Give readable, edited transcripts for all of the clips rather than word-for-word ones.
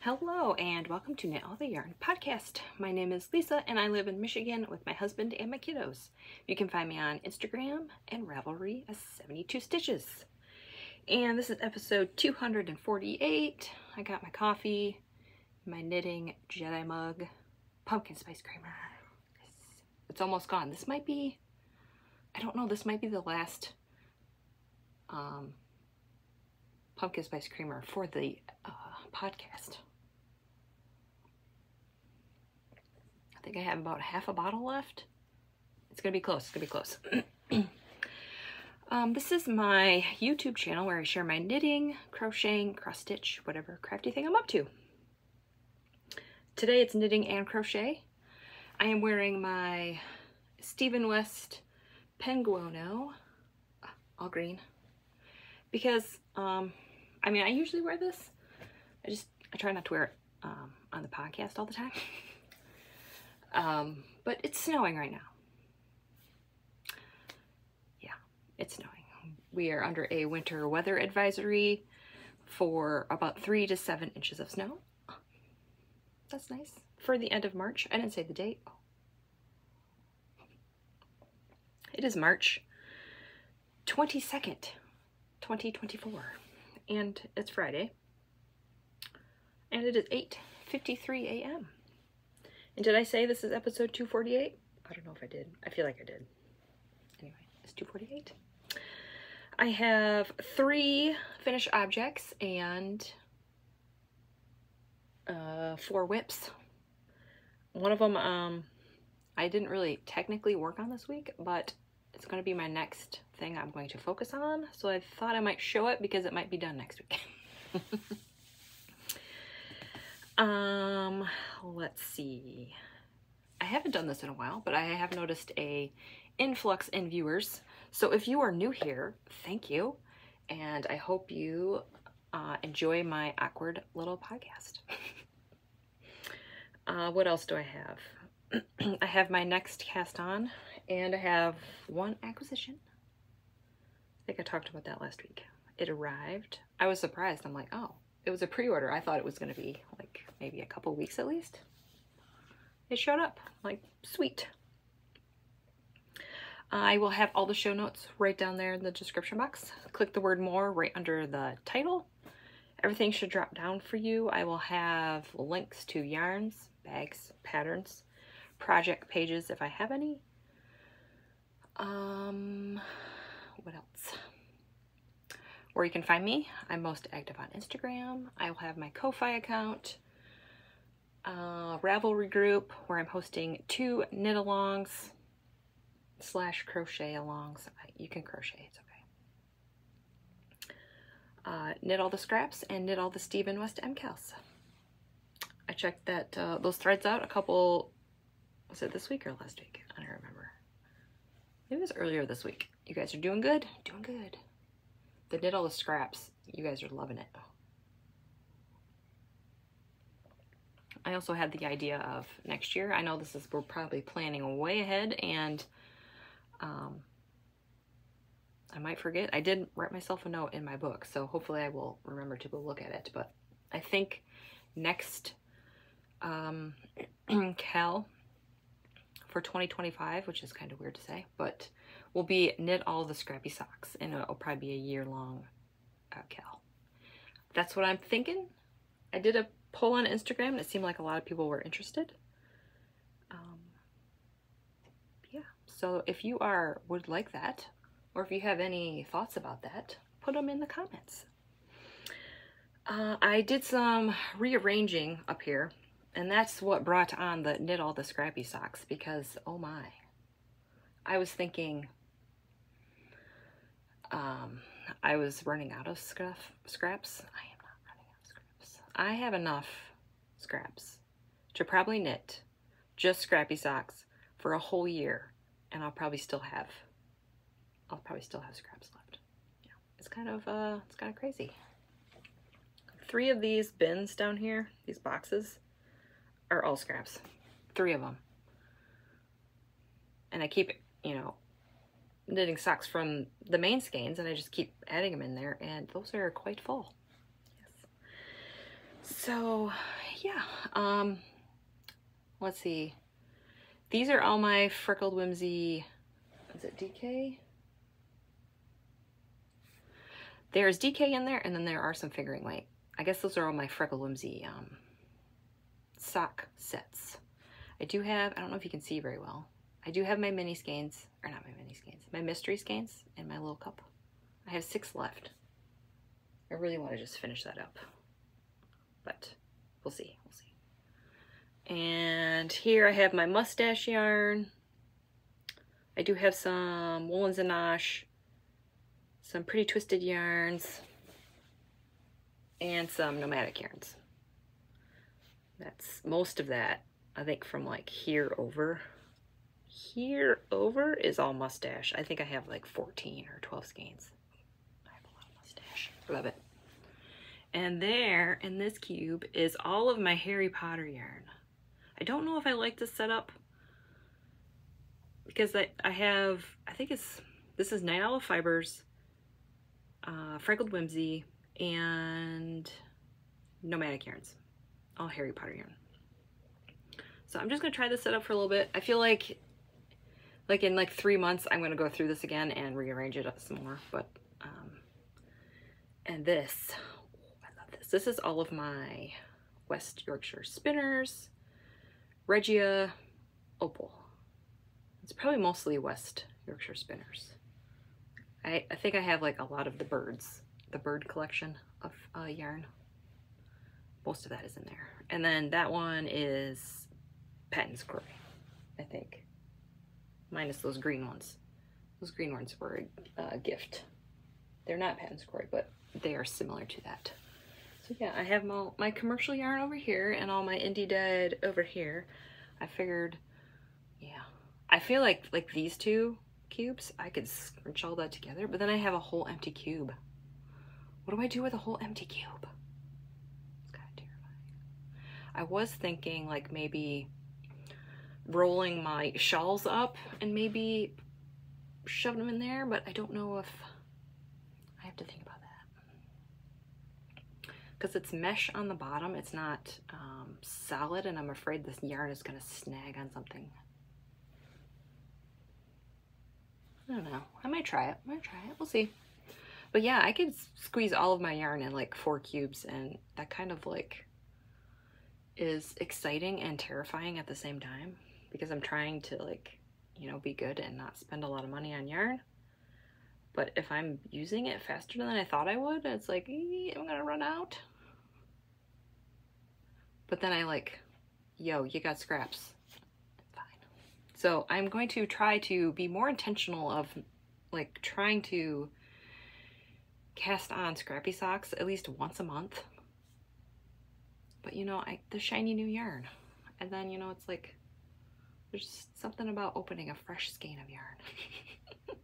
Hello and welcome to Knit All the Yarn podcast. My name is Lisa and I live in Michigan with my husband and my kiddos. You can find me on Instagram and Ravelry as 72 Stitches. And this is episode 248. I got my coffee, my knitting Jedi mug, pumpkin spice creamer. It's almost gone. This might be, I don't know, this might be the last pumpkin spice creamer for the podcast. I think I have about half a bottle left. It's gonna be close. It's gonna be close. This is my YouTube channel where I share my knitting, crocheting, cross stitch, whatever crafty thing I'm up to. Today it's knitting and crochet. I am wearing my Stephen West Penguono, all green, because I mean, I usually wear this. I try not to wear it on the podcast all the time. But it's snowing right now. Yeah, it's snowing. We are under a winter weather advisory for about 3 to 7 inches of snow. That's nice. For the end of March. I didn't say the date. Oh. It is March 22nd, 2024. And it's Friday. And it is 8:53 a.m. And did I say this is episode 248? I don't know if I did. I feel like I did. Anyway, it's 248. I have 3 finished objects and 4 whips. One of them I didn't really technically work on this week, but it's going to be my next thing I'm going to focus on. So I thought I might show it because it might be done next week. Let's see. I haven't done this in a while, but I have noticed a influx in viewers. So if you are new here, thank you. And I hope you enjoy my awkward little podcast. What else do I have? I have my next cast on, and I have 1 acquisition. I think I talked about that last week. It arrived. I was surprised. I'm like, oh, it was a pre-order. I thought it was going to be like maybe a couple weeks at least. It showed up. Like, sweet. I will have all the show notes right down there in the description box. Click the word more right under the title. Everything should drop down for you. I will have links to yarns, bags, patterns, project pages if I have any. What else? Where you can find me. I'm most active on Instagram. I will have my Ko-Fi account, Ravelry Group, where I'm hosting 2 knit-alongs / crochet-alongs. You can crochet, it's okay. Knit All the Scraps and Knit All the Stephen West MKALs. I checked that those threads out a couple, was it this week or last week? I don't remember. Maybe it was earlier this week. You guys are doing good? Doing good. The Knit All the Scraps, you guys are loving it. I also had the idea of next year. I know we're probably planning way ahead, and I might forget. I did write myself a note in my book, so hopefully I will remember to go look at it. But I think next cal for 2025, which is kind of weird to say, but will be Knit All the Scrappy Socks, and it'll probably be a year-long cal. That's what I'm thinking. I did a poll on Instagram, and it seemed like a lot of people were interested. Yeah, so if you would like that, or if you have any thoughts about that, put them in the comments. I did some rearranging up here, and that's what brought on the Knit All the Scrappy Socks, because oh my, I was thinking I was running out of scraps. I am not running out of scraps. I have enough scraps to probably knit just scrappy socks for a whole year, and I'll probably still have scraps left. Yeah, it's kind of crazy. 3 of these bins down here, these boxes, are all scraps. 3 of them. And I keep, knitting socks from the main skeins, and I just keep adding them in there, and those are quite full. Yes. So yeah, let's see. These are all my Freckled Whimsy, is it DK? There's DK in there, and then there are some fingering weight. I guess those are all my Freckled Whimsy sock sets. I do have, I don't know if you can see very well, I do have my mini skeins, or not my mini skeins, my mystery skeins in my little cup. I have 6 left. I really want to just finish that up, but we'll see, we'll see. And here I have my mustache yarn. I do have some Woolens and Nosh, some Pretty Twisted yarns, and some nomadic yarns. That's most of that, I think, from like here over. Here over is all mustache. I think I have like 14 or 12 skeins. I have a lot of mustache. Love it. And there in this cube is all of my Harry Potter yarn. I don't know if I like this setup because I have, I think this is Night Owl Fibers, Freckled Whimsy, and Nomadic yarns. All Harry Potter yarn. So I'm just gonna try this setup for a little bit. I feel like in like 3 months I'm gonna go through this again and rearrange it up some more. But and this, I love this. This is all of my West Yorkshire spinners, Regia, Opal. It's probably mostly West Yorkshire spinners. I think I have like a lot of the bird collection of yarn. Most of that is in there. And then that one is Patton's Croy, I think. Minus those green ones. Those green ones were a gift. They're not Patton's Croy, but they are similar to that. So yeah, I have my commercial yarn over here and all my Indie Dead over here. I figured, yeah. I feel like these two cubes, I could scrunch all that together, but then I have a whole empty cube. What do I do with a whole empty cube? It's kind of terrifying. I was thinking like maybe rolling my shawls up and maybe shoving them in there, but I don't know if I have to think about that. Because it's mesh on the bottom, it's not solid, and I'm afraid this yarn is going to snag on something. I don't know. I might try it. We'll see. But yeah, I could squeeze all of my yarn in like 4 cubes, and that kind of like is exciting and terrifying at the same time, because I'm trying to like, you know, be good and not spend a lot of money on yarn. But if I'm using it faster than I thought I would, it's like, I'm gonna run out. But then I like, yo, you got scraps. Fine. So I'm going to try to be more intentional of like trying to cast on scrappy socks at least once a month. But you know, the shiny new yarn. And then, you know, it's like, there's something about opening a fresh skein of yarn.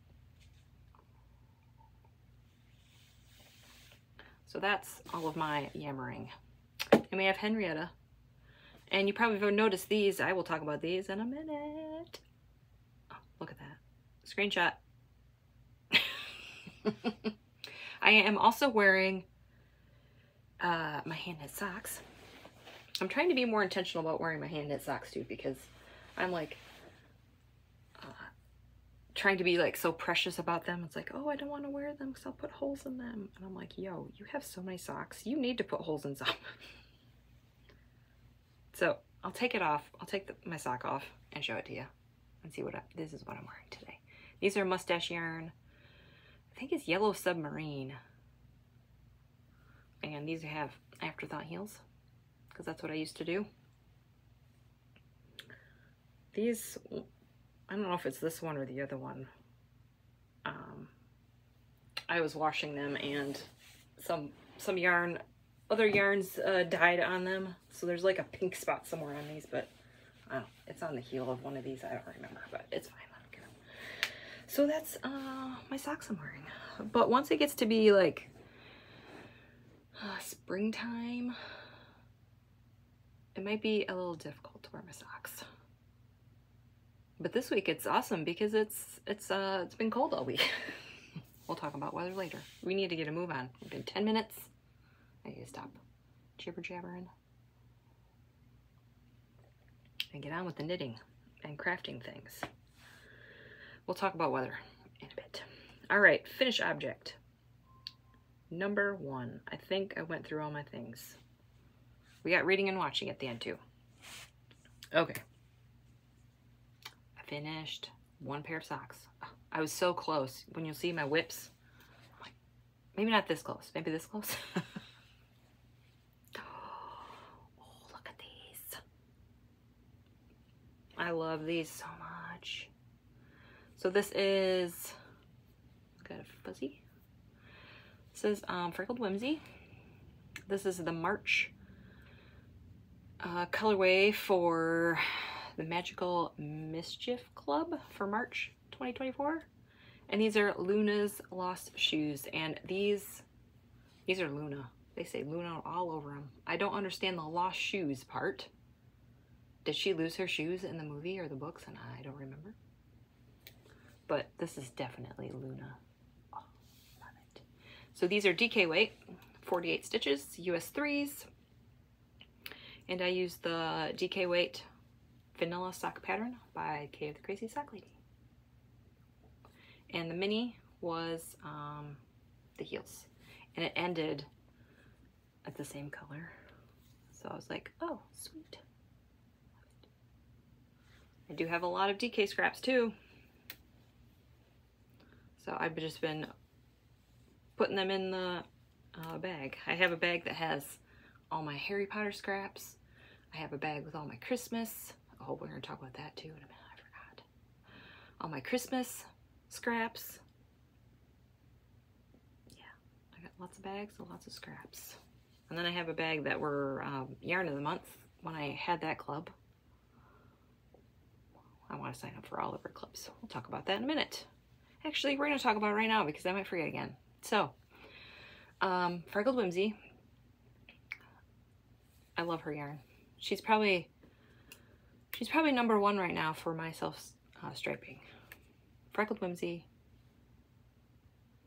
So that's all of my yammering. And we have Henrietta. And you probably have noticed these. I will talk about these in a minute. Oh, look at that. Screenshot. I am also wearing my hand knit socks. I'm trying to be more intentional about wearing my hand knit socks too, because I'm like trying to be like so precious about them. It's like, oh, I don't want to wear them because I'll put holes in them. And I'm like, yo, you have so many socks. You need to put holes in some. So I'll take it off. I'll take my sock off and show it to you and see this is what I'm wearing today. These are mustache yarn. I think it's Yellow Submarine. And these have afterthought heels, because that's what I used to do. These, I don't know if it's this one or the other one. I was washing them and some yarn, other yarns died on them. So there's like a pink spot somewhere on these, but I don't know, it's on the heel of one of these. I don't remember, but it's fine. I don't care. So that's my socks I'm wearing. But once it gets to be like springtime, it might be a little difficult to wear my socks. But this week it's awesome because it's been cold all week. We'll talk about weather later. We need to get a move on. It's been 10 minutes. I need to stop. jibber jabbering, and get on with the knitting and crafting things. We'll talk about weather in a bit. All right, finish object. Number 1. I think I went through all my things. We got reading and watching at the end too. Okay. I finished 1 pair of socks. Oh, I was so close. When you'll see my whips, I'm like, maybe not this close, maybe this close. Oh, look at these. I love these so much. So this is, got a fuzzy. This is Freckled Whimsy. This is the March colorway for the Magical Mischief Club for March 2024. And these are Luna's Lost Shoes. And these are Luna. They say Luna all over them. I don't understand the lost shoes part. Did she lose her shoes in the movie or the books? And I don't remember. But this is definitely Luna. Oh, love it. So these are DK weight, 48 stitches, US 3s. And I use the DK weight vanilla sock pattern by Kay of the Crazy Sock Lady. And the mini was the heels. And it ended at the same color. So I was like, oh, sweet. I do have a lot of DK scraps too. So I've just been putting them in the bag. I have a bag that has all my Harry Potter scraps. I have a bag with all my Christmas. Oh, we're going to talk about that too in a minute. I forgot. All my Christmas scraps. Yeah, I got lots of bags and lots of scraps. And then I have a bag that were Yarn of the Month when I had that club. I want to sign up for all of our clubs. We'll talk about that in a minute. Actually, we're going to talk about it right now because I might forget again. So, Freckled Whimsy. I love her yarn. She's probably number 1 right now for my self striping. Freckled Whimsy.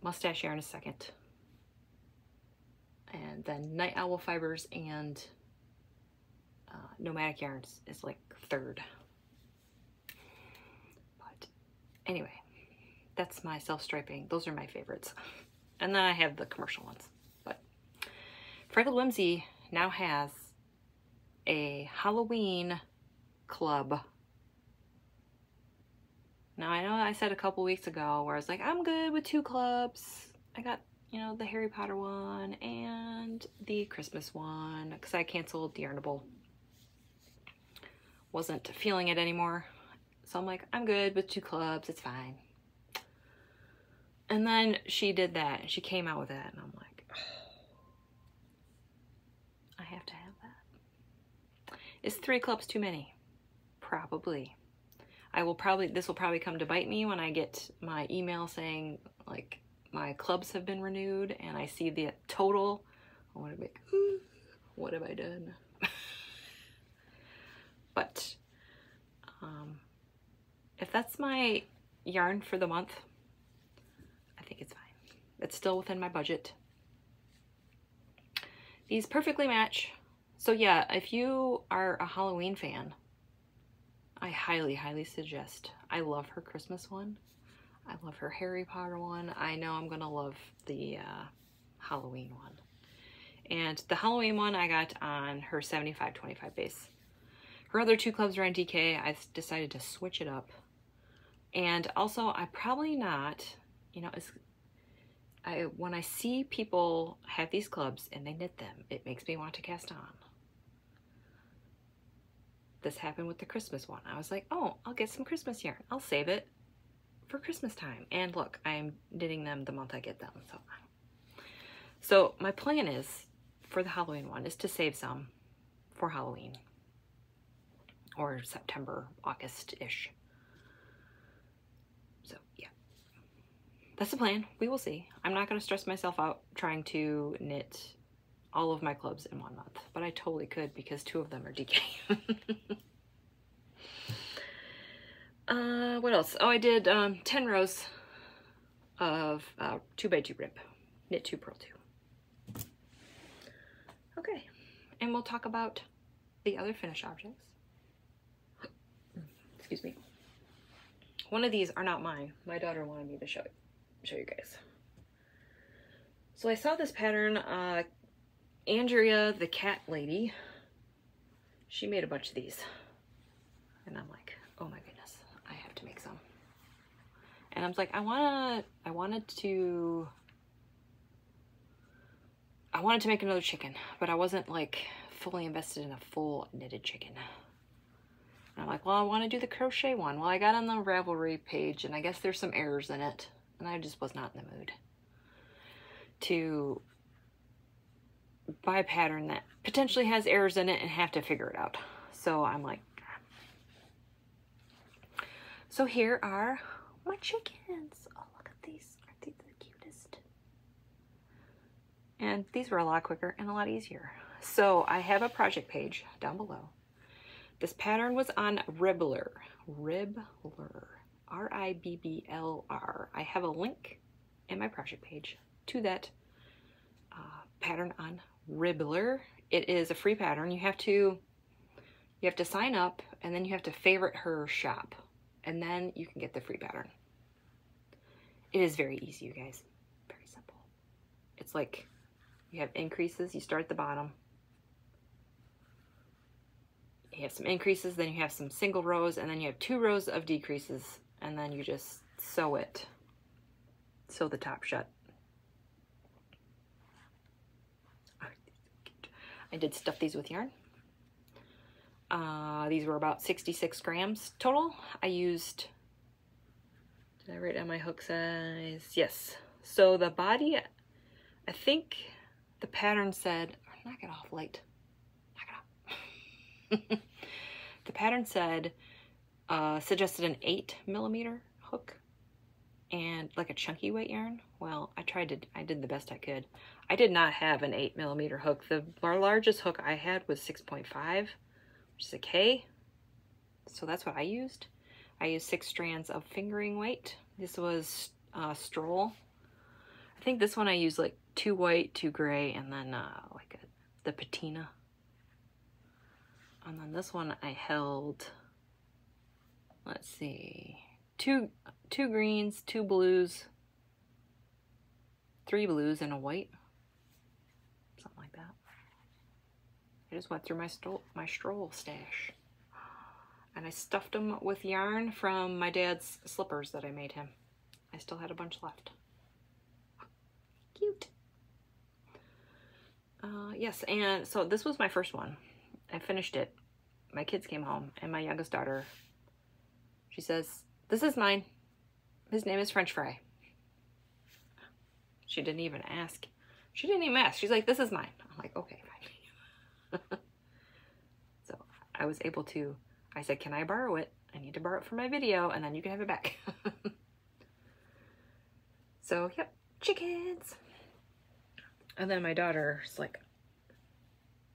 Mustache yarn is second. And then Night Owl Fibers and Nomadic Yarns is like third. But anyway, that's my self-striping. Those are my favorites. And then I have the commercial ones. But Freckled Whimsy now has a Halloween club. Now I know I said a couple weeks ago where I was like, I'm good with 2 clubs. I got, you know, the Harry Potter one and the Christmas one because I canceled the Yarnable. Wasn't feeling it anymore. So I'm like, I'm good with 2 clubs. It's fine. And then she did that. And she came out with that. And I'm like, oh, I have to have that. Is 3 clubs too many? Probably. This will probably come to bite me when I get my email saying, like, my clubs have been renewed and I see the total. I want to be, what have I done? But if that's my yarn for the month, I think it's fine. It's still within my budget. These perfectly match. So yeah, if you are a Halloween fan, I highly, highly suggest. I love her Christmas one. I love her Harry Potter one. I know I'm gonna love the Halloween one. And the Halloween one I got on her 75-25 base. Her other 2 clubs are on DK. I decided to switch it up. And also, I probably not, you know, when I see people have these clubs and they knit them, it makes me want to cast on. This happened with the Christmas one. I was like, oh, I'll get some Christmas yarn. I'll save it for Christmas time. And look, I'm knitting them the month I get them. So my plan is, for the Halloween one, is to save some for Halloween. Or September, August-ish. So, yeah. That's the plan. We will see. I'm not going to stress myself out trying to knit all of my clubs in 1 month. But I totally could because 2 of them are DK. What else? Oh, I did 10 rows of 2x2 rib. Knit 2, purl 2. Okay. and we'll talk about the other finished objects. Excuse me. One of these are not mine. My daughter wanted me to show you guys. So I saw this pattern, Andrea, the cat lady, she made a bunch of these. And I'm like, oh my goodness, I have to make some. And I was like, I wanted to make another chicken, but I wasn't like fully invested in a full knitted chicken. And I'm like, well, I want to do the crochet one. Well, I got on the Ravelry page and I guess there's some errors in it. And I just was not in the mood to buy a pattern that potentially has errors in it and have to figure it out. So I'm like, so here are my chickens. Oh, look at these. Aren't these the cutest? And these were a lot quicker and a lot easier. So I have a project page down below. This pattern was on Ribbler, R-I-B-B-L-R. I have a link in my project page to that pattern on Ribbler. It is a free pattern. You have to sign up, and then you have to favorite her shop, and then you can get the free pattern. It is very easy, you guys. Very simple. It's like you have increases. You start at the bottom. You have some increases, then you have some single rows, and then you have 2 rows of decreases, and then you just sew it. Sew the top shut. I did stuff these with yarn. These were about 66 grams total. I used, did I write down my hook size? Yes. So the body, I think the pattern said, knock it off, light. Knock it off. The pattern said, suggested an 8mm hook and like a chunky weight yarn. Well, I did the best I could. I did not have an 8mm hook. The largest hook I had was 6.5, which is a K. So that's what I used. I used 6 strands of fingering weight. This was Stroll. I think this one I used like 2 white, 2 gray, and then the patina. And then this one I held, let's see, two greens, 2 blues, 3 blues, and a white. Something like that. I just went through my stroll stash. And I stuffed them with yarn from my dad's slippers that I made him. I still had a bunch left. Cute. Yes, and so this was my first one. I finished it. My kids came home, and my youngest daughter, she says, "This is mine. His name is French Fry." She didn't even ask. She didn't even ask. She's like, "This is mine." I'm like, okay, fine. So I was able to, I said, "Can I borrow it? I need to borrow it for my video, and then you can have it back." So, yep, chickens. And then my daughter's like,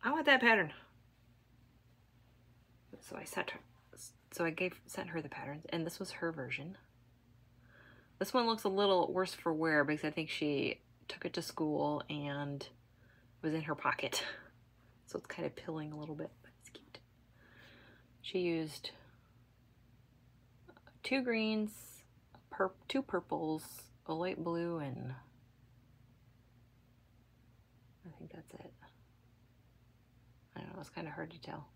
"I want that pattern." So I sent her the patterns, and this was her version. This one looks a little worse for wear because I think she took it to school and it was in her pocket. So it's kind of pilling a little bit, but it's cute. She used 2 greens, 2 purples, a light blue, and I think that's it. I don't know, it's kind of hard to tell.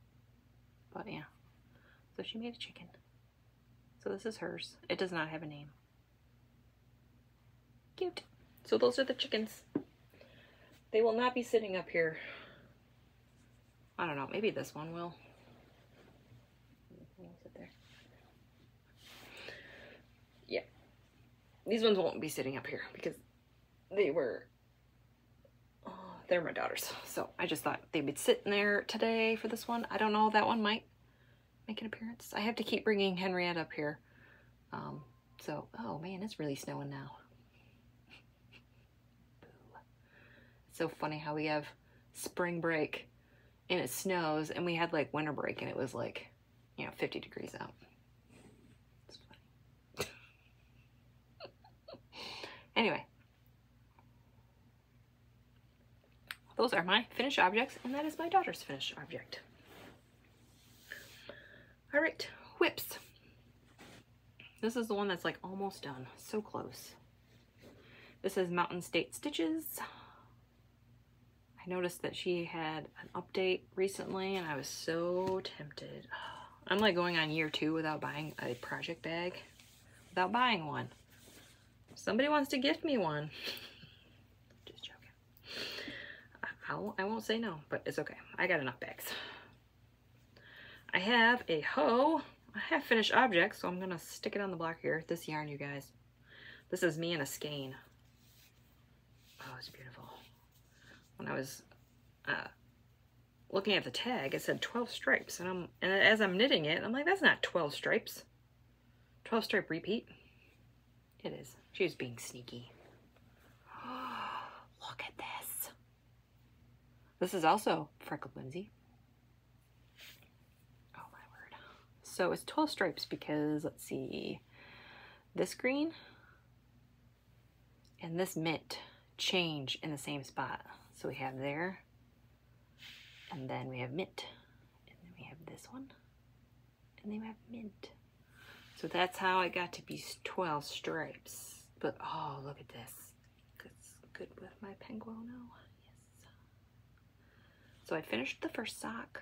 But yeah, so she made a chicken. So this is hers. It does not have a name. Cute. So those are the chickens. They will not be sitting up here. I don't know, maybe this one will. Sit there. Yeah. These ones won't be sitting up here because they're my daughters. So I just thought they'd be sitting there today for this one. I don't know, that one might make an appearance. I have to keep bringing Henriette up here. Oh man, it's really snowing now. It's so funny how we have spring break and it snows, and we had like winter break and it was like, 50 degrees out. It's funny. Anyway. those are my finished objects, and that is my daughter's finished object. All right, whips. This is the one that's like almost done, so close. This is Mountain State Stitches. I noticed that she had an update recently and I was so tempted. I'm like going on year 2 without buying a project bag, without buying one. Somebody wants to gift me one. Just joking. I won't say no, but it's okay. I got enough bags. I have a hoe. I have finished objects, so I'm gonna stick it on the block here. This yarn, you guys. This is me and a skein. Oh, it's beautiful. When I was looking at the tag, it said 12 stripes, and as I'm knitting it, I'm like, that's not 12 stripes. 12 stripe repeat. It is. She was being sneaky. Look at this. This is also Freckled Whimsy. Oh my word. So it's 12 stripes because, let's see, this green and this mint change in the same spot. So we have there, and then we have mint, and then we have this one, and then we have mint. So that's how I got to be 12 stripes. But oh, look at this. It's good with my penguin now. Yes. So I finished the first sock.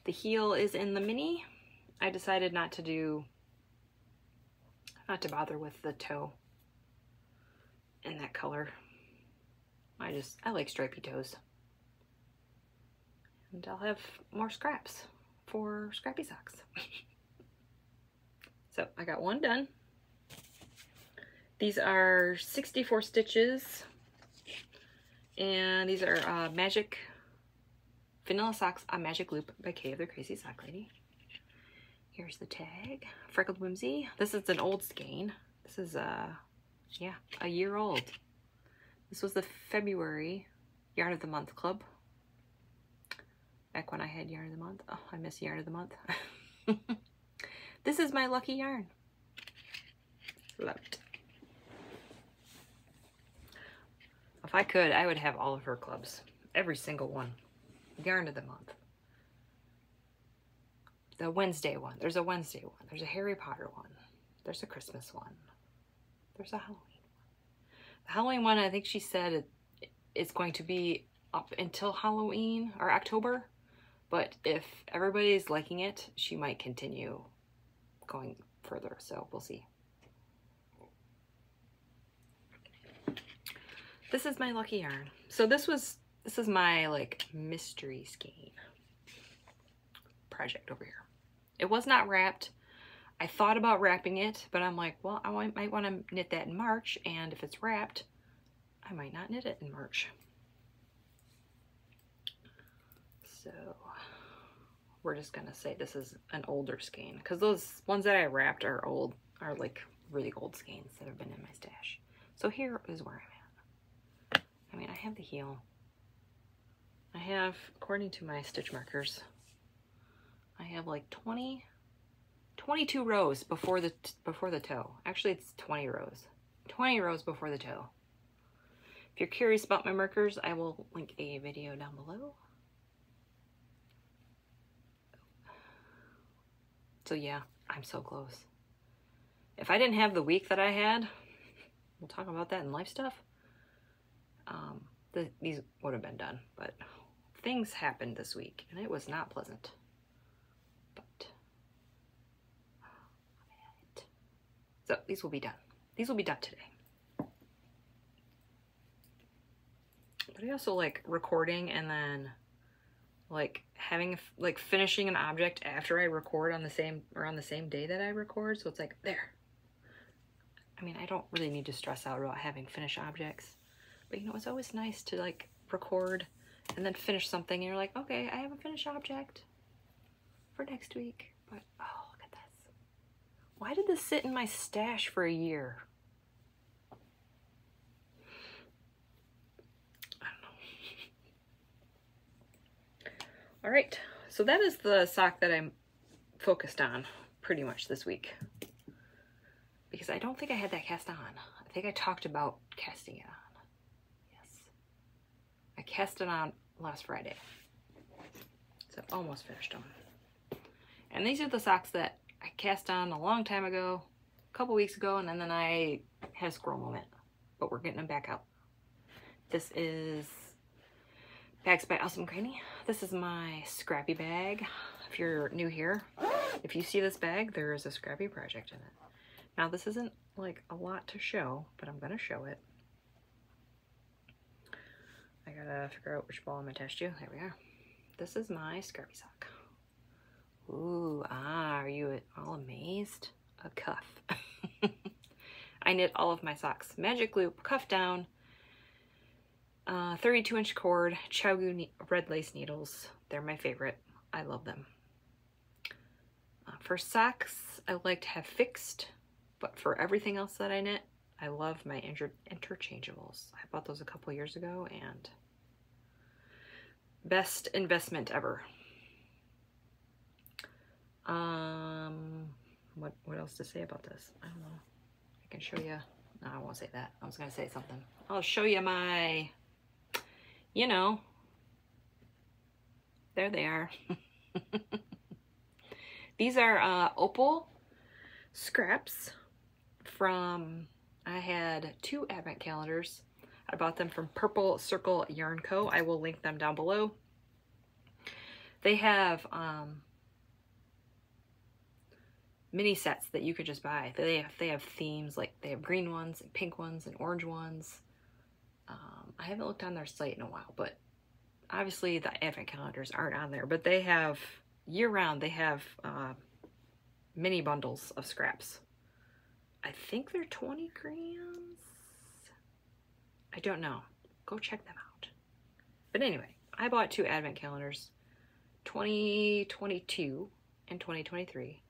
The heel is in the mini. I decided not to bother with the toe in that color. I like stripy toes. And I'll have more scraps for scrappy socks. So I got one done. These are 64 stitches. And these are Magic Vanilla Socks on Magic Loop by Kay of the Crazy Sock Lady. Here's the tag. Freckled Whimsy. This is an old skein. This is yeah, a year old. This was the February Yarn of the Month Club. Back when I had Yarn of the Month. Oh, I miss Yarn of the Month. This is my lucky yarn. Love it. If I could, I would have all of her clubs. Every single one. Yarn of the Month. The Wednesday one. There's a Wednesday one. There's a Harry Potter one. There's a Christmas one. There's a Halloween one. The Halloween one, I think she said it's going to be up until Halloween or October. But if everybody's liking it, she might continue going further. So we'll see. This is my lucky yarn. So this is my like mystery skein project over here. It was not wrapped. I thought about wrapping it, but I'm like, well, I might want to knit that in March, and if it's wrapped, I might not knit it in March. So we're just gonna say this is an older skein, because those ones that I wrapped are old, are like really old skeins that have been in my stash. So here is where I'm at. I mean, I have the heel. I have, according to my stitch markers, I have like 22 rows before the toe. Actually, it's 20 rows. 20 rows before the toe. If you're curious about my markers, I will link a video down below. So yeah, I'm so close. If I didn't have the week that I had, we'll talk about that in life stuff, these would have been done, but things happened this week and it was not pleasant. But so these will be done. These will be done today. But I also like recording and then like having like finishing an object after I record on the same day that I record. So it's like there. I mean, I don't really need to stress out about having finished objects, but you know, it's always nice to like record and then finish something and you're like, okay, I have a finished object for next week. But oh, look at this. Why did this sit in my stash for a year? I don't know. All right, so that is the sock that I'm focused on pretty much this week, because I don't think I had that cast on. I think I talked about casting it on. Yes. I cast it on last Friday. So almost finished them. And these are the socks that I cast on a long time ago, a couple weeks ago, and then I had a squirrel moment. But we're getting them back out. This is Bags by Awesome Granny. This is my scrappy bag. If you're new here, if you see this bag, there is a scrappy project in it. Now this isn't like a lot to show, but I'm gonna show it. I gotta figure out which ball I'm attached to. There we are. This is my scrappy sock. Ooh, are you all amazed? A cuff. I knit all of my socks. Magic loop, cuff down, 32-inch cord, Chiaogoo red lace needles. They're my favorite. I love them. For socks, I like to have fixed, but for everything else that I knit, I love my interchangeables. I bought those a couple years ago, and best investment ever. What else to say about this? I don't know. I can show you. No, I won't say that. I was gonna say something. I'll show you my, you know, there they are. These are opal scraps from, I had 2 advent calendars. I bought them from Purple Circle Yarn Co. I will link them down below. They have mini sets that you could just buy. They have themes, like they have green ones and pink ones and orange ones. I haven't looked on their site in a while, but obviously the advent calendars aren't on there, but they have year-round, they have mini bundles of scraps. I think they're 20 grams. I don't know. Go check them out. But anyway, I bought 2 advent calendars, 2022 and 2023.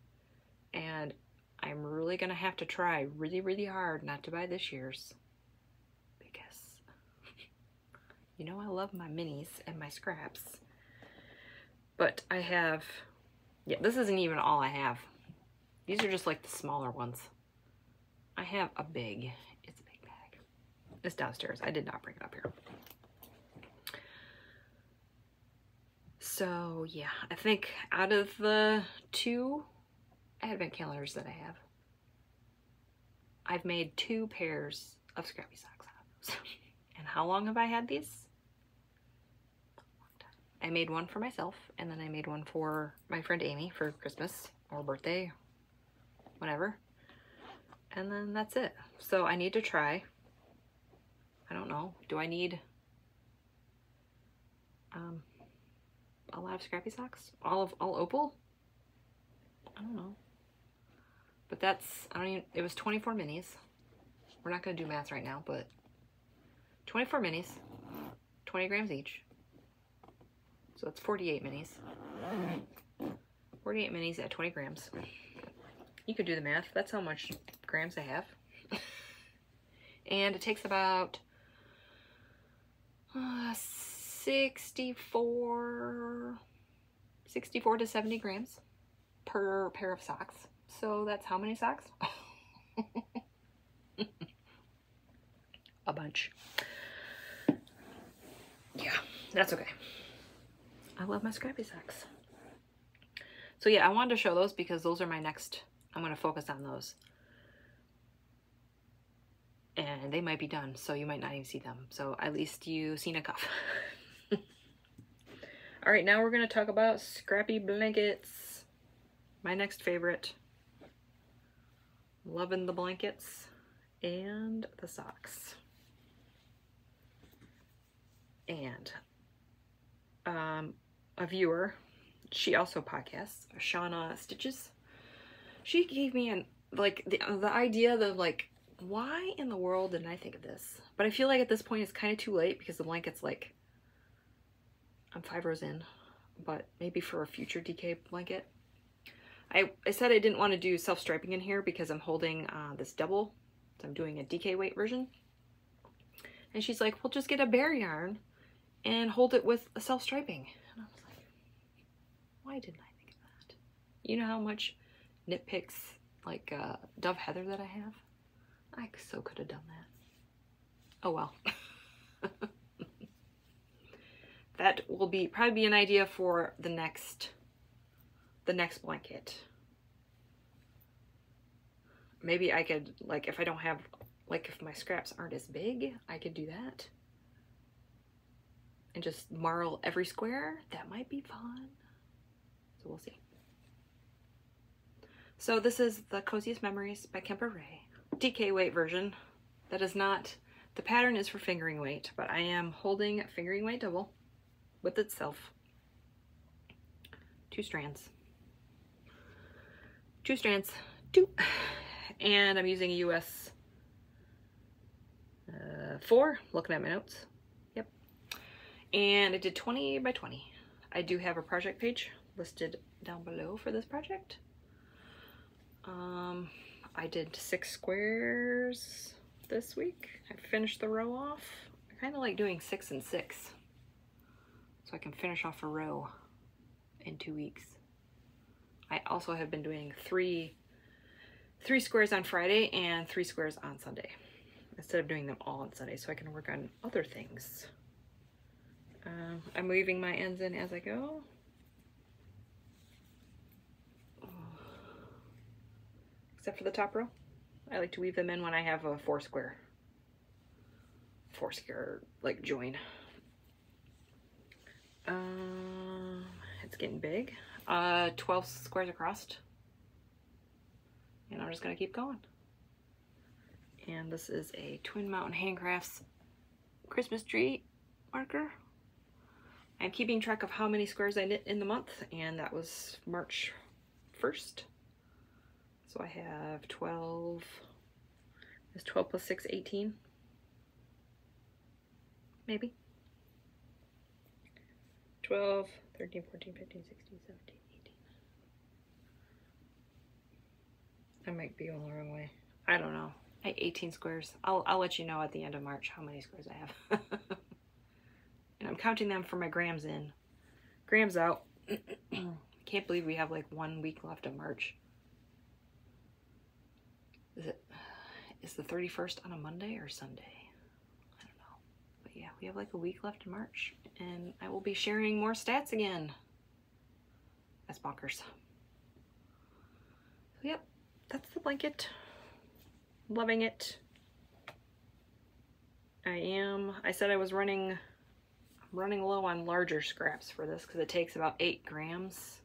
And I'm really gonna have to try really, really hard not to buy this year's, because you know I love my minis and my scraps. But I have, yeah, this isn't even all I have. These are just like the smaller ones. I have a big, it's a big bag. It's downstairs. I did not bring it up here. So yeah, I think out of the 2 advent calendars that I have, I've made 2 pairs of scrappy socks out of those. And how long have I had these? A long time. I made one for myself, and then I made one for my friend Amy for Christmas or birthday, whatever. And then that's it. So I need to try. I don't know. Do I need a lot of scrappy socks? All opal? I don't know. But that's, I don't even, it was 24 minis. We're not going to do math right now, but 24 minis, 20 grams each. So that's 48 minis. 48 minis at 20 grams. You could do the math. That's how much grams I have. And it takes about 64 to 70 grams per pair of socks. So that's how many socks? A bunch. Yeah, that's okay. I love my scrappy socks. So yeah, I wanted to show those because those are my next, I'm going to focus on those. And they might be done, so you might not even see them. So at least you've seen a cuff. All right, now we're going to talk about scrappy blankets. My next favorite. Loving the blankets and the socks. And a viewer, she also podcasts, Shauna Stitches. She gave me the idea of like, why in the world didn't I think of this? But I feel like at this point it's kind of too late because the blanket's like, I'm 5 rows in, but maybe for a future DK blanket. I said I didn't want to do self-striping in here because I'm holding this double. So I'm doing a DK weight version. And she's like, well, just get a bare yarn and hold it with a self-striping. And I was like, why didn't I think of that? You know how much knit picks like Dove Heather that I have? I so could have done that. Oh well. that will probably be an idea for the next blanket. Maybe I could, like, if I don't have, like, if my scraps aren't as big, I could do that. And just marl every square. That might be fun. So we'll see. So this is the Coziest Memories by Kemper Ray. DK weight version. That is not, the pattern is for fingering weight, but I am holding fingering weight double with itself. 2 strands. 2 strands. 2. And I'm using a US 4, looking at my notes. Yep. And I did 20 by 20. I do have a project page listed down below for this project. I did 6 squares this week. I finished the row off. I kind of like doing 6 and 6. So I can finish off a row in 2 weeks. I also have been doing 3 squares on Friday and 3 squares on Sunday, instead of doing them all on Sunday, so I can work on other things. I'm weaving my ends in as I go. Except for the top row. I like to weave them in when I have a 4 square like join. It's getting big. 12 squares across. And I'm just gonna keep going. And this is a Twin Mountain Handcrafts Christmas tree marker. I'm keeping track of how many squares I knit in the month, and that was March 1st. So I have 12, is 12 plus 6, 18? Maybe. 12, 13, 14, 15, 16, 17, 18. I might be going the wrong way. I don't know. 18 squares. I'll let you know at the end of March how many squares I have. And I'm counting them for my grams in. Grams out. Can't believe we have like 1 week left of March. Is the 31st on a Monday or Sunday? I don't know. But yeah, we have like a week left in March, and I will be sharing more stats again. That's bonkers. So yep, that's the blanket. Loving it. I said I was running low on larger scraps for this because it takes about 8 grams.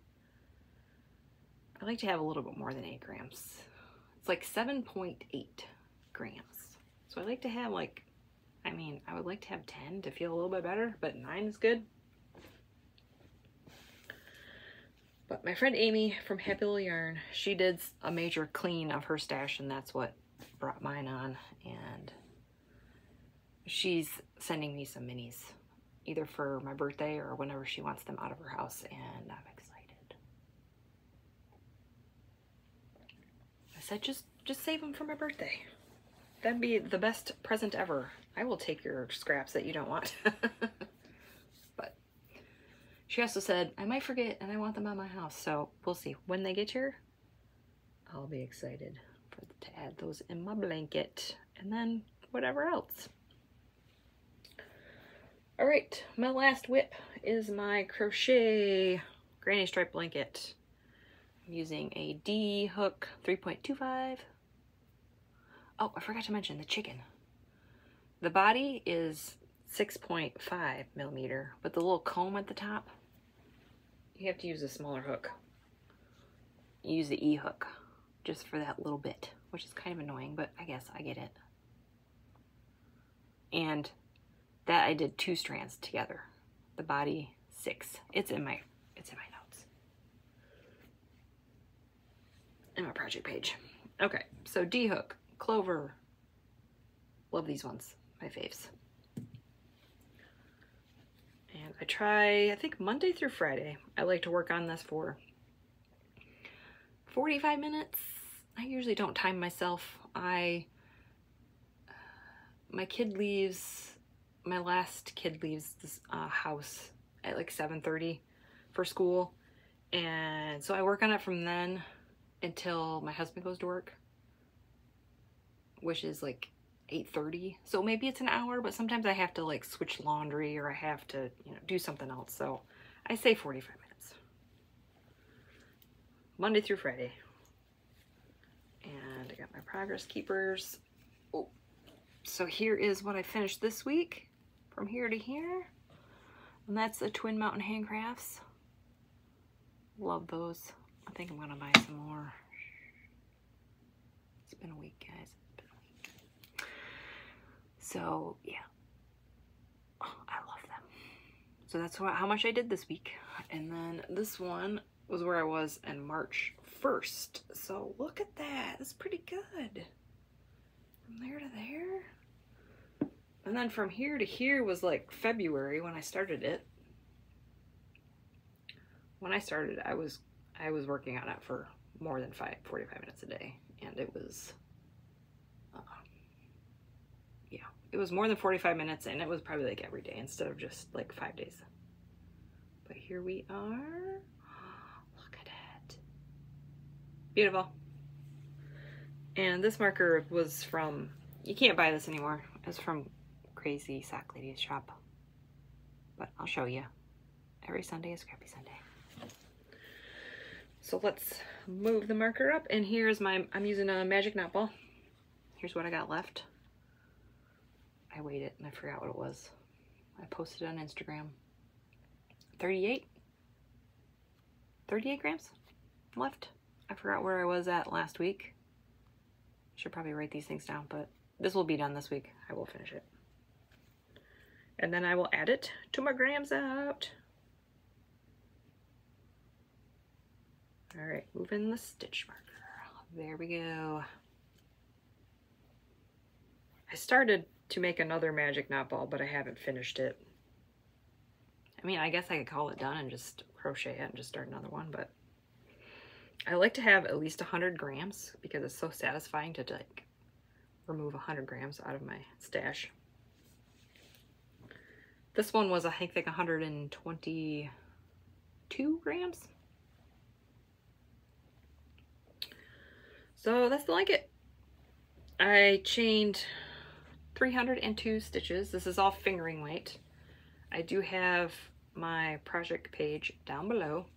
I like to have a little bit more than 8 grams. It's like 7.8 grams. So I like to have like, I would like to have 10 to feel a little bit better, but 9 is good. But my friend Amy from Happy Little Yarn, she did a major clean of her stash, and that's what brought mine on. And she's sending me some minis, either for my birthday or whenever she wants them out of her house, and I'm excited. I said, just save them for my birthday. That'd be the best present ever. I will take your scraps that you don't want. But she also said, I might forget and I want them at my house. So we'll see. When they get here, I'll be excited to add those in my blanket. And then whatever else. All right, my last whip is my crochet granny stripe blanket. I'm using a D hook 3.25. Oh, I forgot to mention the chicken. The body is 6.5 millimeter, but the little comb at the top, you have to use a smaller hook. You use the E hook just for that little bit, which is kind of annoying, but I guess I get it. And that I did 2 strands together. The body 6. It's in my notes. In my project page. Okay, so D hook, clover. Love these ones, my faves. And I try, I think Monday through Friday, I like to work on this for 45 minutes. I usually don't time myself. My last kid leaves this house at like 7:30 for school, and so I work on it from then until my husband goes to work, which is like 8:30. So maybe it's an hour, but sometimes I have to like switch laundry or I have to, you know, do something else. So I say 45 minutes. Monday through Friday. And I got my progress keepers. Oh, so here is what I finished this week from here to here. And that's the Twin Mountain Handcrafts. Love those. I think I'm gonna buy some more. It's been a week, guys. It's been a week. So yeah, oh, I love them. So that's how much I did this week. And then this one was where I was in March 1st. So look at that. That's pretty good. From there to there. And then from here to here was like February when I started it. When I started, I was working on it for more than 45 minutes a day. And it was, yeah, it was more than 45 minutes, and it was probably like every day instead of just like 5 days. But here we are. Look at it. Beautiful. And this marker was from, you can't buy this anymore. It was from Crazy Sock Lady's shop. But I'll show you. Every Sunday is Scrappy Sunday. So let's move the marker up, and here's my, I'm using a magic knot ball. Here's what I got left. I weighed it and I forgot what it was. I posted it on Instagram. 38 grams left. I forgot where I was at last week. Should probably write these things down, but this will be done this week. I will finish it. And then I will add it to my grams out. All right, moving the stitch marker. There we go. I started to make another magic knot ball, but I haven't finished it. I mean, I guess I could call it done and just crochet it and just start another one, but I like to have at least 100 grams because it's so satisfying to like remove 100 grams out of my stash. This one was, I think 122 grams. So that's the blanket. I chained 302 stitches. This is all fingering weight. I do have my project page down below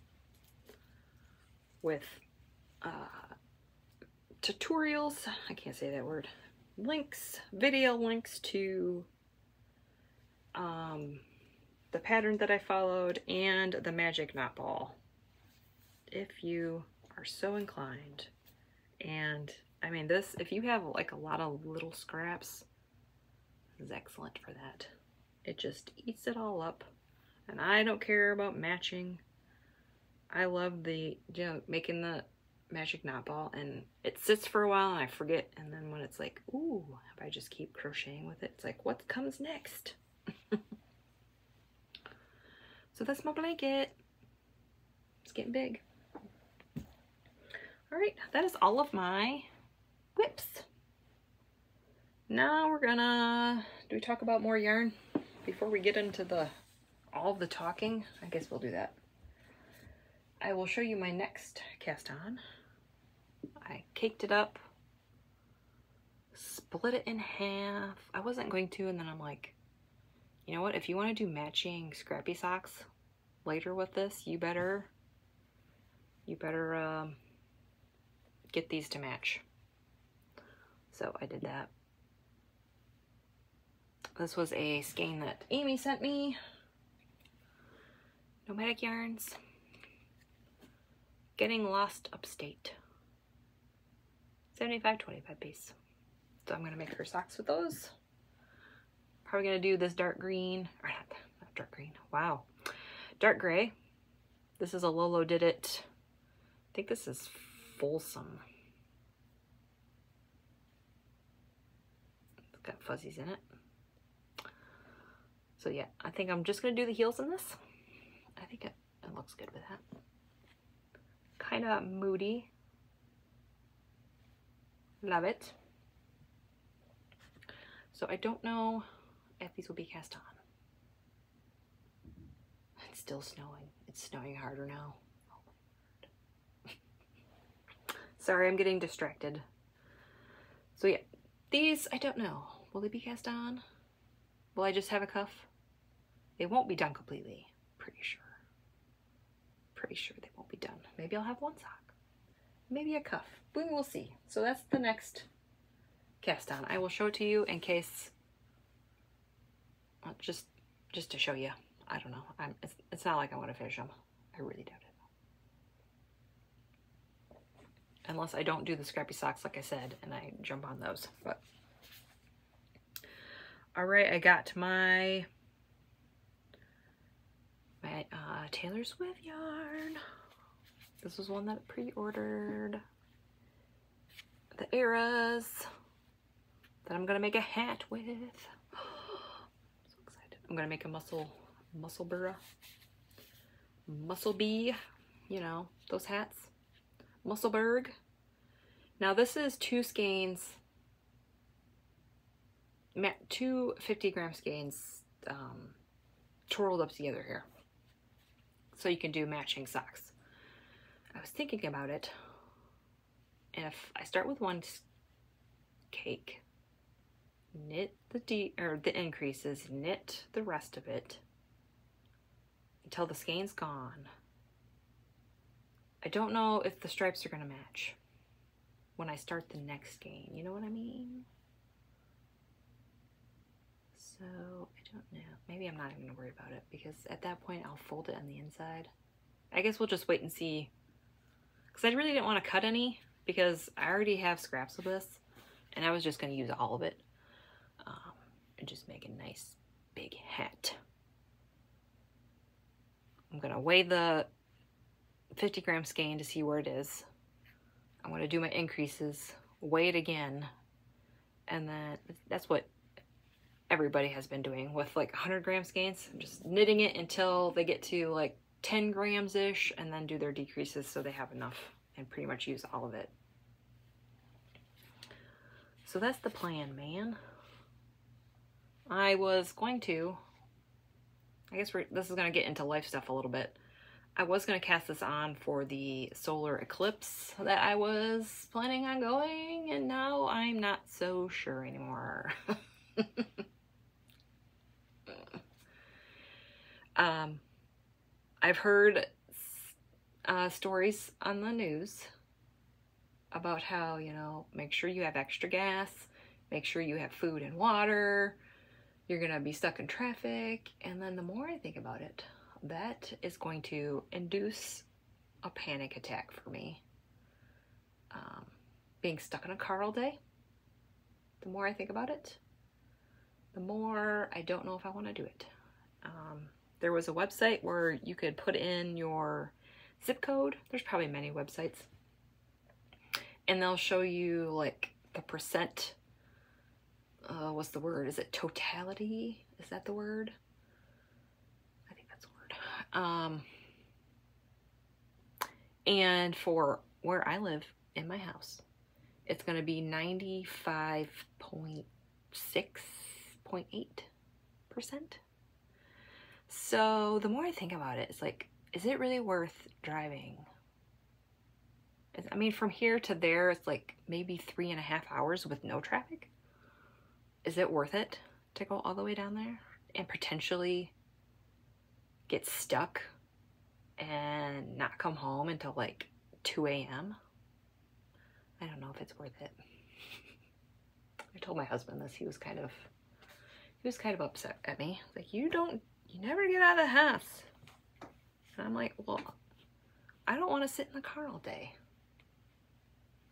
with tutorials, I can't say that word, links, video links to the pattern that I followed and the magic knot ball, if you are so inclined. And I mean, this, if you have like a lot of little scraps, this is excellent for that. It just eats it all up. And I don't care about matching. I love the, you know, making the magic knot ball, and it sits for a while and I forget, and then when it's like, ooh, if I just keep crocheting with it, it's like, what comes next? So that's my blanket. It's getting big. All right, that is all of my whips. Now we're gonna, do we talk about more yarn before we get into all of the talking? I guess we'll do that. I will show you my next cast on. I caked it up, split it in half. I wasn't going to, and then I'm like, you know what, if you want to do matching scrappy socks later with this, you better get these to match. So I did that. This was a skein that Amy sent me. Nomadic Yarns. Getting Lost Upstate. 75-25 piece. So I'm gonna make her socks with those. Probably gonna do this dark green, or not dark green, wow. Dark gray. This is a Lolo Did It. I think this is Folsom. It's got fuzzies in it. So yeah, I think I'm just gonna do the heels in this. I think it looks good with that. Kind of moody. Love it. So I don't know if these will be cast on. It's still snowing. It's snowing harder now. Oh. Sorry, I'm getting distracted. So yeah, these, I don't know. Will they be cast on? Will I just have a cuff? They won't be done completely. Pretty sure. Pretty sure they won't be done. Maybe I'll have one sock. Maybe a cuff. We will see. So that's the next cast on. I will show it to you in case, just to show you. I don't know. It's not like I want to finish them. I really doubt it. Unless I don't do the scrappy socks like I said and I jump on those. But all right, I got my Taylor Swift yarn. This was one that I pre-ordered. The eras that I'm gonna make a hat with. So excited. I'm gonna make a muscle bee, you know, those hats. Musselberg. Now this is 2 skeins, 2 50-gram skeins twirled up together here. So you can do matching socks. I was thinking about it. And if I start with one cake, knit the increases, knit the rest of it until the skein's gone. I don't know if the stripes are going to match when I start the next skein. You know what I mean? So I don't know. Maybe I'm not even going to worry about it because at that point I'll fold it on the inside. I guess we'll just wait and see. Because I really didn't want to cut any because I already have scraps of this and I was just going to use all of it and just make a nice big hat. I'm going to weigh the 50-gram skein to see where it is. I'm going to do my increases, weigh it again, and then that's what everybody has been doing with like 100-gram skeins. Just knitting it until they get to like 10 grams-ish and then do their decreases so they have enough and pretty much use all of it. So that's the plan, man. I was going to, I guess this is going to get into life stuff a little bit. I was going to cast this on for the solar eclipse that I was planning on going, and now I'm not so sure anymore. I've heard stories on the news about how, you know, make sure you have extra gas, make sure you have food and water, you're gonna be stuck in traffic, and then the more I think about it, that is going to induce a panic attack for me. Being stuck in a car all day, the more I think about it, the more I don't know if I want to do it. There was a website where you could put in your zip code. There's probably many websites. And they'll show you like the percent, what's the word? Is it totality? Is that the word? I think that's the word. And for where I live in my house, it's going to be 95.6.8%. So the more I think about it, it's like, is it really worth driving? I mean, from here to there, it's like maybe 3.5 hours with no traffic. Is it worth it to go all the way down there and potentially get stuck and not come home until like 2 a.m.? I don't know if it's worth it. I told my husband this. He was kind of upset at me. Like, you never get out of the house. And I'm like, well, I don't want to sit in the car all day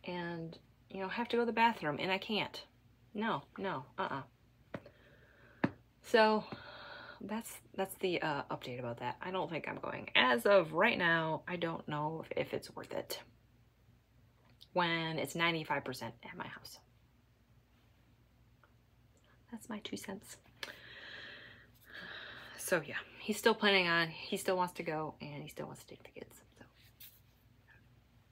and, you know, have to go to the bathroom, and I can't. No, So that's the update about that. I don't think I'm going. As of right now, I don't know if it's worth it when it's 95% at my house. That's my 2 cents. So yeah, he's still planning on, he still wants to go, and he still wants to take the kids. So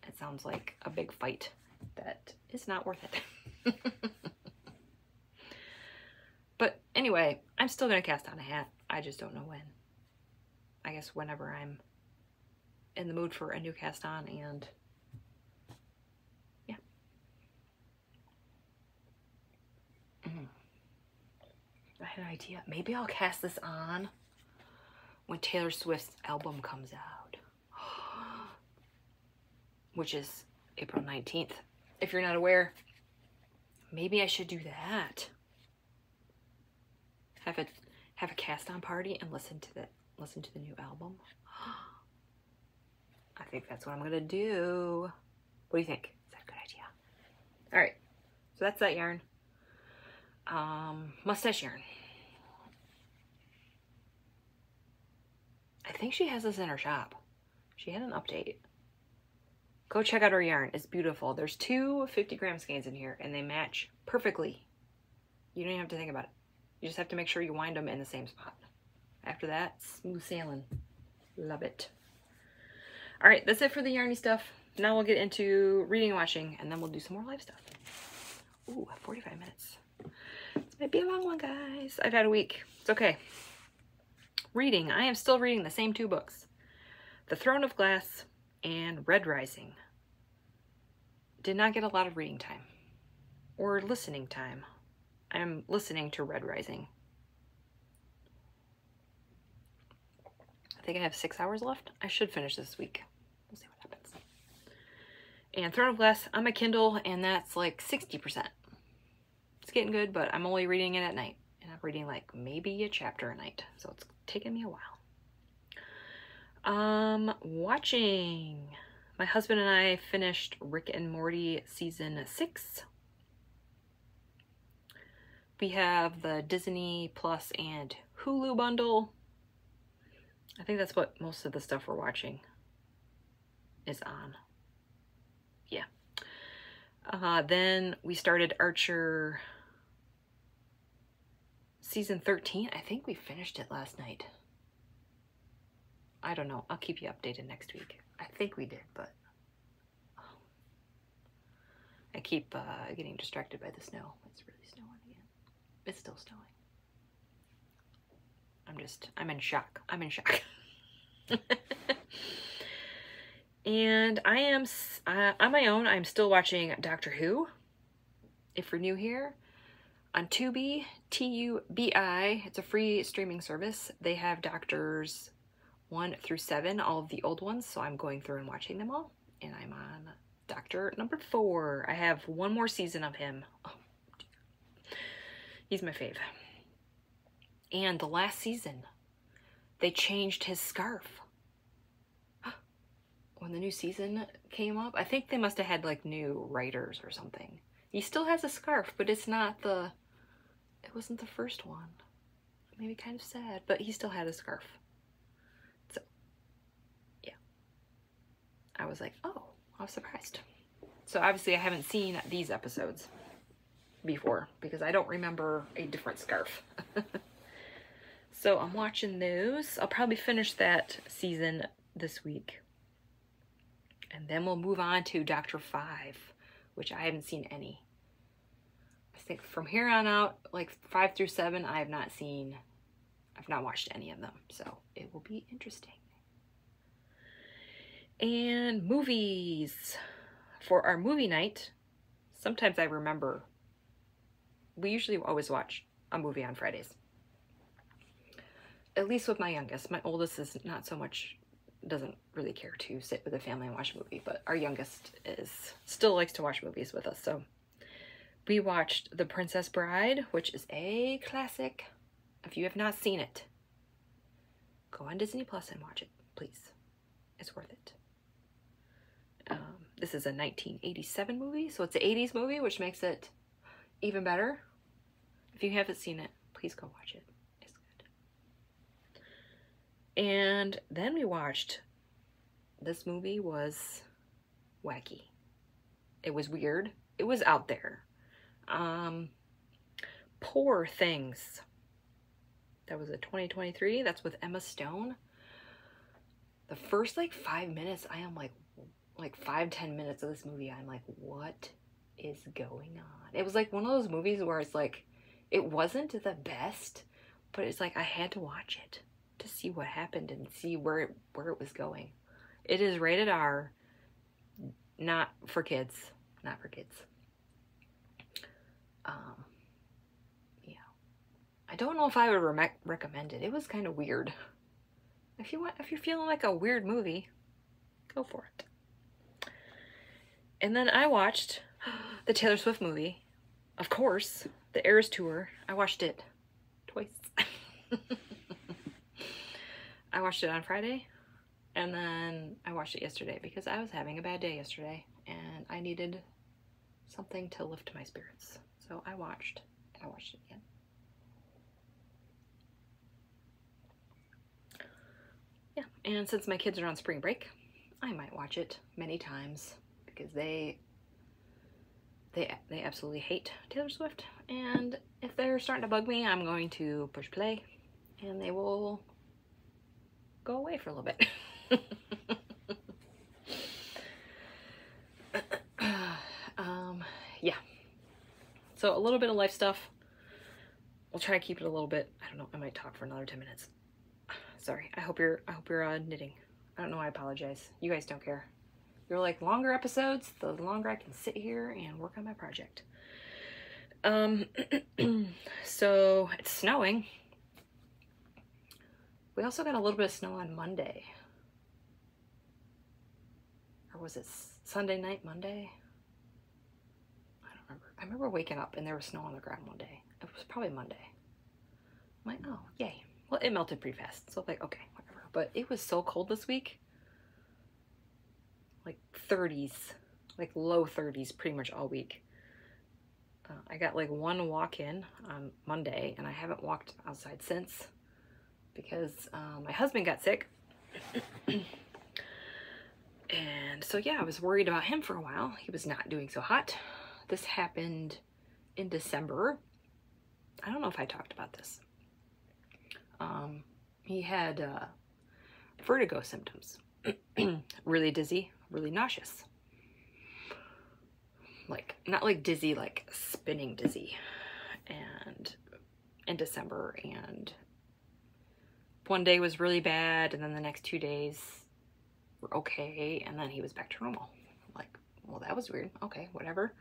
it sounds like a big fight that is not worth it. But anyway, I'm still going to cast on a hat. I just don't know when. I guess whenever I'm in the mood for a new cast on, and yeah. I had an idea. Maybe I'll cast this on when Taylor Swift's album comes out, which is April 19th. If you're not aware, maybe I should do that. Have a cast on party and listen to the new album. I think that's what I'm gonna do. What do you think? Is that a good idea? All right, so that's that yarn. Mustache yarn. I think she has this in her shop. She had an update. Go check out her yarn. It's beautiful. There's two 50-gram skeins in here, and they match perfectly. You don't even have to think about it. You just have to make sure you wind them in the same spot. After that, smooth sailing. Love it. All right, that's it for the yarny stuff. Now we'll get into reading and watching, and then we'll do some more live stuff. Ooh, 45 minutes. This might be a long one, guys. I've had a week. It's okay. Reading. I am still reading the same two books. The Throne of Glass and Red Rising. Did not get a lot of reading time. Or listening time. I'm listening to Red Rising. I think I have 6 hours left. I should finish this week. We'll see what happens. And Throne of Glass, I'm a Kindle, and that's like 60%. It's getting good, but I'm only reading it at night. And I'm reading like maybe a chapter a night. So it's taking me a while. Watching. My husband and I finished Rick and Morty season 6. We have the Disney Plus and Hulu bundle. I think that's what most of the stuff we're watching is on. Yeah. Then we started Archer season 13. I think we finished it last night. I don't know. I'll keep you updated next week. I think we did, but I keep getting distracted by the snow. It's really snowing again. It's still snowing. I'm in shock. I'm in shock. And I am, on my own, I'm still watching Doctor Who. If you're new here, on Tubi, T-U-B-I, it's a free streaming service. They have Doctors 1 through 7, all of the old ones, so I'm going through and watching them all. And I'm on Doctor number 4. I have one more season of him. Oh, he's my fave. And the last season, they changed his scarf. When the new season came up, I think they must have had like new writers or something. He still has a scarf, but it's not the, it wasn't the first one. Maybe kind of sad, but he still had a scarf. So, yeah. I was like, oh, I was surprised. So obviously I haven't seen these episodes before because I don't remember a different scarf. So I'm watching those. I'll probably finish that season this week. And then we'll move on to Doctor 5, which I haven't seen any. I think from here on out, like 5 through 7, I've not watched any of them. So it will be interesting. And movies. For our movie night, sometimes I remember, we usually always watch a movie on Fridays. At least with my youngest. My oldest is not so much, doesn't really care to sit with the family and watch a movie, but our youngest still likes to watch movies with us. So we watched The Princess Bride, which is a classic. If you have not seen it, go on Disney Plus and watch it, please. It's worth it. This is a 1987 movie, so it's an 80s movie, which makes it even better. If you haven't seen it, please go watch it. It's good. And then we watched, this movie was wacky. It was weird. It was out there. Poor Things. That was a 2023. That's with Emma Stone. The first like 5 minutes, I am like 5-10 minutes of this movie, I'm like, what is going on? It was like one of those movies where it's like, it wasn't the best, but it's like I had to watch it to see what happened and see where it was going. It is rated R, not for kids. Not for kids. Yeah. I I don't know if I would recommend it. It was kind of weird. If you're feeling like a weird movie, go for it. And then I watched the Taylor Swift movie, of course, the Eras Tour. I watched it twice. I watched it on Friday, and then I watched it yesterday because I was having a bad day yesterday, and I needed something to lift my spirits. So I watched it again. Yeah, and since my kids are on spring break, I might watch it many times because they absolutely hate Taylor Swift, and if they're starting to bug me, I'm going to push play and they will go away for a little bit. Yeah, so a little bit of life stuff. We'll try to keep it a little bit. I don't know, I might talk for another 10 minutes. Sorry, I hope you're knitting. I don't know, I apologize. You guys don't care. You're like, longer episodes, the longer I can sit here and work on my project. So it's snowing. We also got a little bit of snow on Monday. Or was it Sunday night, Monday? I don't remember. I remember waking up and there was snow on the ground one day. It was probably Monday. I'm like, oh, yay. Well, it melted pretty fast. So I'm like, okay, whatever. But it was so cold this week. Like 30s, like low 30s pretty much all week. I got like one walk in on Monday and I haven't walked outside since because my husband got sick. And so yeah, I was worried about him for a while. He was not doing so hot. This happened in December. I don't know if I talked about this. He had vertigo symptoms. Really dizzy, really nauseous. Like, not like dizzy, like spinning dizzy. And in December, and one day was really bad, and then the next 2 days were okay, and then he was back to normal. I'm like, well, that was weird. Okay, whatever.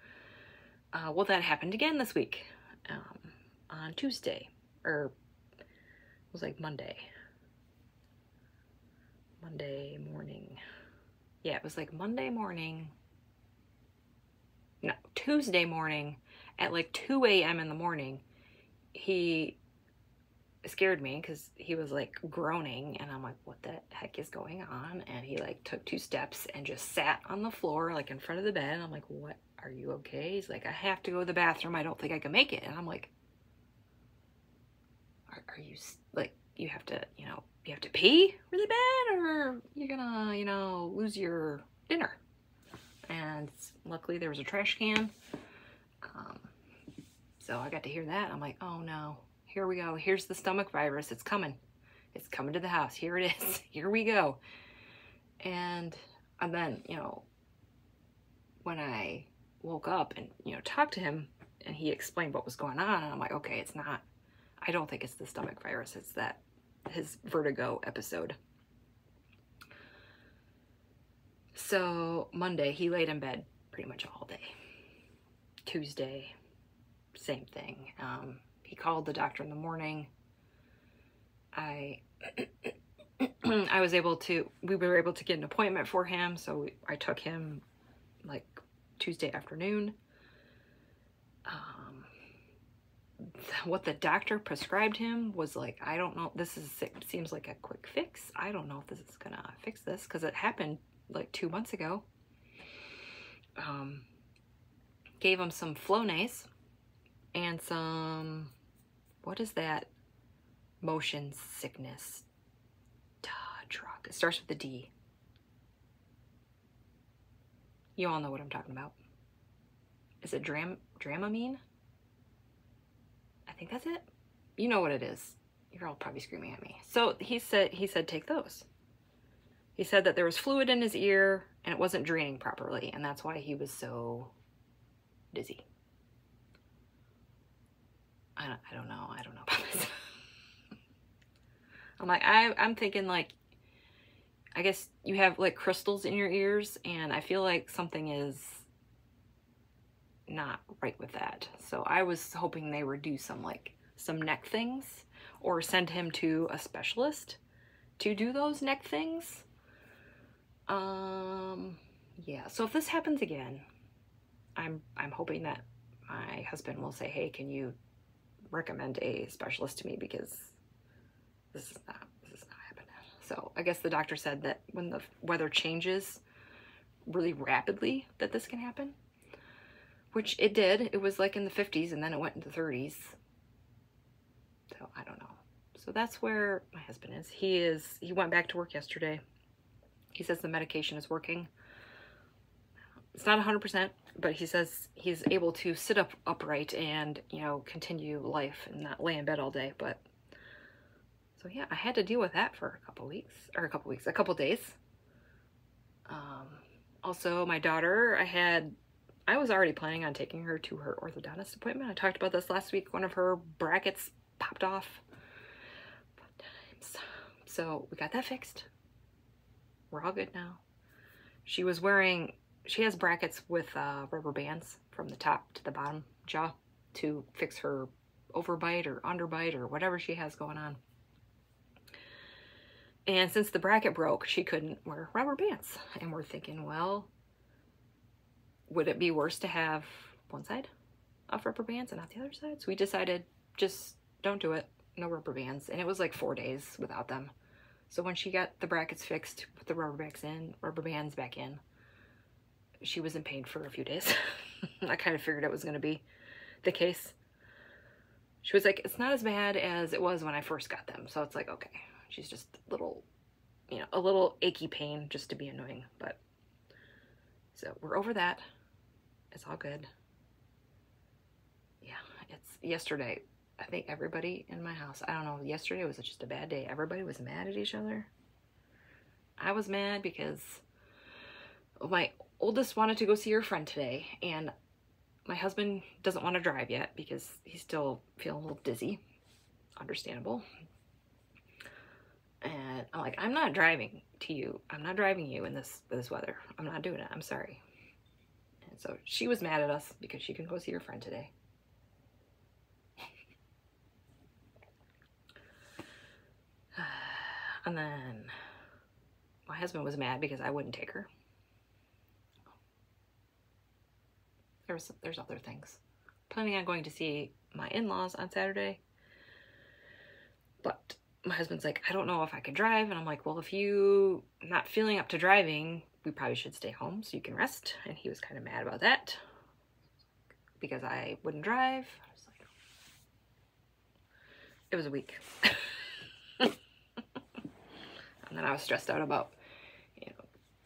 Well, that happened again this week. On Tuesday, or it was like Monday morning. Yeah, it was like Monday morning. No, Tuesday morning at like 2 a.m. in the morning. He scared me because he was like groaning, and I'm like, what the heck is going on? And he like took 2 steps and just sat on the floor like in front of the bed. And I'm like, what? Are you okay? He's like, I have to go to the bathroom. I don't think I can make it. And I'm like, are you like, you have to, you have to pee really bad, or you're gonna, lose your dinner? And luckily there was a trash can. So I got to hear that. I'm like, oh no, here we go. Here's the stomach virus. It's coming. It's coming to the house. Here it is. Here we go. And then, when I woke up and, talked to him and he explained what was going on, and I'm like, okay, it's not, I don't think it's the stomach virus. It's his vertigo episode. So Monday, he laid in bed pretty much all day. Tuesday, same thing. He called the doctor in the morning. I was able to, we were able to get an appointment for him. So I took him like Tuesday afternoon. What the doctor prescribed him was like, I don't know, seems like a quick fix. I don't know if this is gonna fix this, because it happened like 2 months ago. Gave him some Flonase and some, what is that motion sickness drug? It starts with a D. You all know what I'm talking about. Is it Dramamine? I think that's it. You know what it is. You're all probably screaming at me. So he said take those. He said that there was fluid in his ear and it wasn't draining properly, and that's why he was so dizzy. I don't know about this. I'm like, I'm thinking like, I guess you have like crystals in your ears, and I feel like something is not right with that. So I was hoping they would do some like some neck things or send him to a specialist to do those neck things. Yeah, so if this happens again, I'm hoping that my husband will say, hey, can you recommend a specialist to me, because this is not happening. So I guess the doctor said that when the weather changes really rapidly that this can happen, which it did. It was like in the 50s and then it went into the 30s. So I don't know. So that's where my husband is. He went back to work yesterday. He says the medication is working. It's not 100%, but he says he's able to sit up upright and, you know, continue life and not lay in bed all day. But so yeah, I had to deal with that for a couple days. Also, my daughter, I was already planning on taking her to her orthodontist appointment. I talked about this last week. One of her brackets popped off. So we got that fixed. We're all good now. She has brackets with rubber bands from the top to the bottom jaw to fix her overbite or underbite or whatever she has going on. And since the bracket broke, she couldn't wear rubber bands. And we're thinking, well, would it be worse to have one side of rubber bands and not the other side? So we decided, just don't do it. No rubber bands. And it was like 4 days without them. So when she got the brackets fixed, put the rubber bands back in, she was in pain for a few days. I kind of figured it was going to be the case. She was like, it's not as bad as it was when I first got them. So it's like, okay, she's just a little achy pain just to be annoying. But so we're over that. It's all good. Yeah, it's yesterday. I think everybody in my house, I don't know, yesterday was just a bad day. Everybody was mad at each other. I was mad because my oldest wanted to go see her friend today, and my husband doesn't want to drive yet because he's still feeling a little dizzy. Understandable. And I'm like, I'm not driving to you. I'm not driving you in this weather. I'm not doing it. I'm sorry. And so she was mad at us because she couldn't go see her friend today. And then my husband was mad because I wouldn't take her. There's other things. Planning on going to see my in-laws on Saturday. But my husband's like, I don't know if I can drive. And I'm like, well, if you're not feeling up to driving, we probably should stay home so you can rest. And he was kind of mad about that because I wouldn't drive. I was like, it was a week. And then I was stressed out about,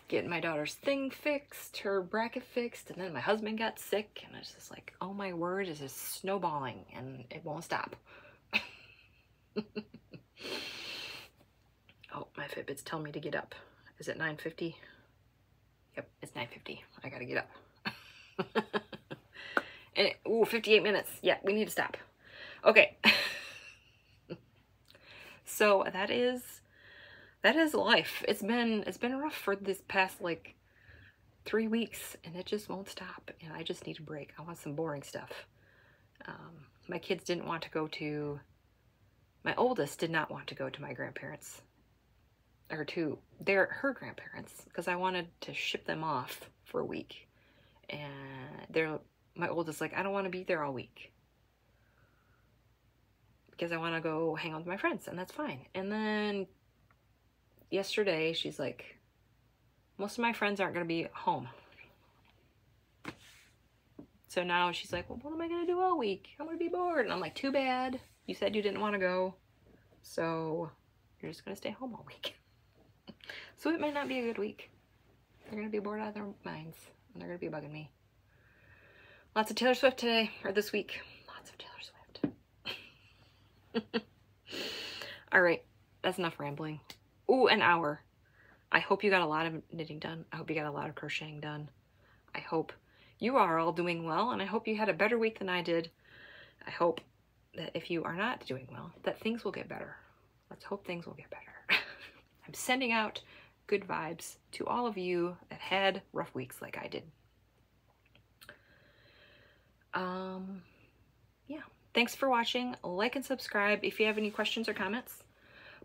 getting my daughter's thing fixed, her bracket fixed, and then my husband got sick, and I was just like, oh my word, it's just snowballing, and it won't stop. Oh, my Fitbit's telling me to get up. Is it 9:50? Yep, it's 9:50. I gotta get up. And ooh, 58 minutes. Yeah, we need to stop. Okay. So that is life. It's been rough for this past like 3 weeks, and it just won't stop. And I just need a break. I want some boring stuff. My kids didn't want to go to. My oldest did not want to go to my grandparents, or to her grandparents, because I wanted to ship them off for a week. And my oldest like, I don't want to be there all week because I want to go hang out with my friends, and that's fine. And then yesterday, she's like, most of my friends aren't going to be home. So now she's like, well, what am I going to do all week? I'm going to be bored. And I'm like, too bad. You said you didn't want to go. So you're just going to stay home all week. So it might not be a good week. They're going to be bored out of their minds. And they're going to be bugging me. Lots of Taylor Swift today, or this week. Lots of Taylor Swift. All right. That's enough rambling. Ooh, an hour. I hope you got a lot of knitting done. I hope you got a lot of crocheting done. I hope you are all doing well, and I hope you had a better week than I did. I hope that if you are not doing well, that things will get better. Let's hope things will get better. I'm sending out good vibes to all of you that had rough weeks like I did. Yeah. Thanks for watching. Like and subscribe. If you have any questions or comments,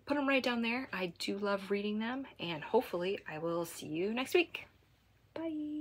put them right down there. I do love reading them, and hopefully I will see you next week. Bye.